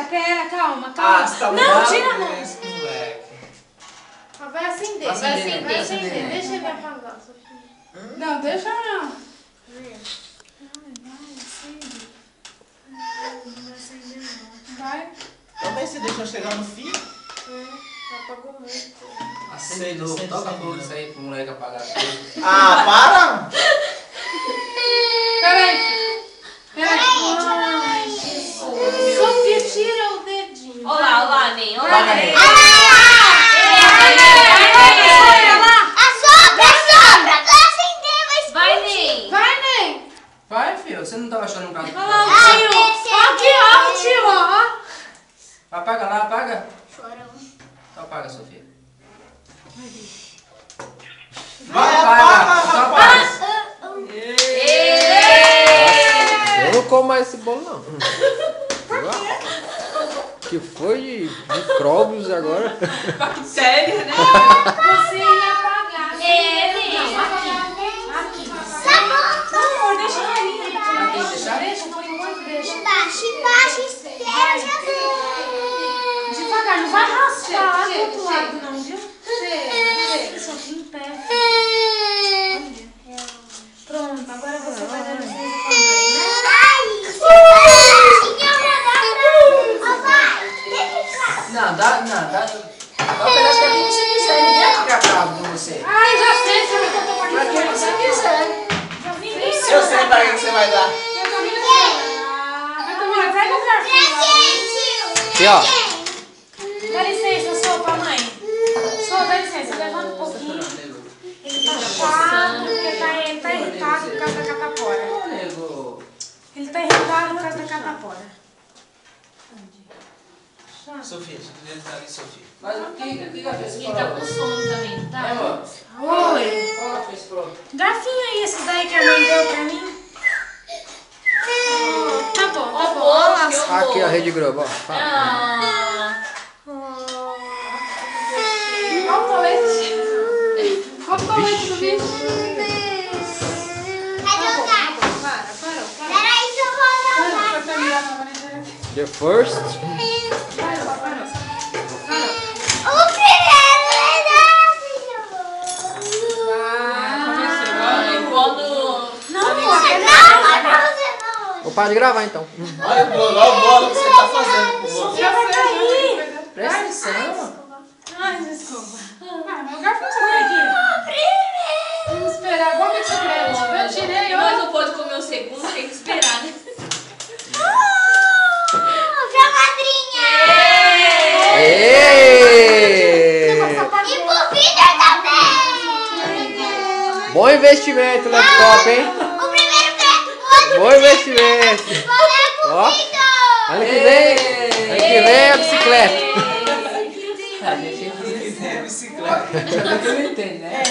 Pera, calma. Ah, você tá não, tira a mão. moleque. Vai acender. Vai acender. Deixa ele apagar, Sofia. Não, deixa não. Vai. Também você deixou chegar no fim? Apagou muito. Acende de novo, toca tudo isso aí pro moleque apagar as coisas. Ah, para! Peraí. Sofia, tira o dedinho. Olha lá, Nen. Olha lá, Nen. Vai, Nen. Vai, Nen. Vai, filho, você não tava achando um carro? Olha lá, o tio. Aqui, ó, o tio, ó. Apaga lá, apaga. Chorão. Então apaga, Sofia. Vai, apaga. Então apaga. Eu não como mais esse bolo, não. Que foi de micróbios agora? Bactéria, né? Você ia apagar. Nen. Aqui. Amor, deixa a carinha. Aqui, deixar? Deixa, por enquanto, deixa. Embaixo, espera Jesus. Devagar, não vai raspar do Chega, outro lado não, viu? Chega. Só que em pé. Pronto, agora você vai dar licença pra mãe, né? Não, dá um pedaço pra quem você quiser. Ninguém vai ficar bravo com você. Ai, já sei, você vai contar pra Pra quem você quiser. Já vim. Eu sei pra quem que você vai dar. Eu tô vindo. Vai tomar, pega o garfo. Aqui, ó. Dá licença, Sô, pra mãe. Sô, dá licença, levanta um pouquinho. Ele tá chato, porque ele tá irritado por causa da catapora. Ô, nego. Ele tá irritado por causa da catapora. Sofia, você podia estar ali, Sofia. Mas o que fez esse Ele tá com sono também, tá? É, amor. Oi. Qual foi esse pronto? Garfinho aí, esse daí que a mãe deu pra mim. Tá bom, tá bom. Almoço, que eu vou. Aqui a Rede Globo, ó. Fala. Ah, Olha o colete. Olha o colete do bicho. Peraí que eu vou dar. Foi pra mirar na maneira. The first. O primeiro quando... Vou parar de gravar então. Olha o bolo que você tá fazendo com o bolo. Já vai cair. Presta atenção. Ai, desculpa. Ah, meu garfinho você foi aqui. Vamos esperar. Vamos ver se você eu tirei Nós hoje. não pode comer o segundo, tem que esperar, né? Pra madrinha. Êêêê! E pro Peter também. Bom investimento, laptop, hein? O primeiro pé. Bom investimento. Ó. Ano que vem é bicicleta. A gente quiser bicicleta. Você não entende, né?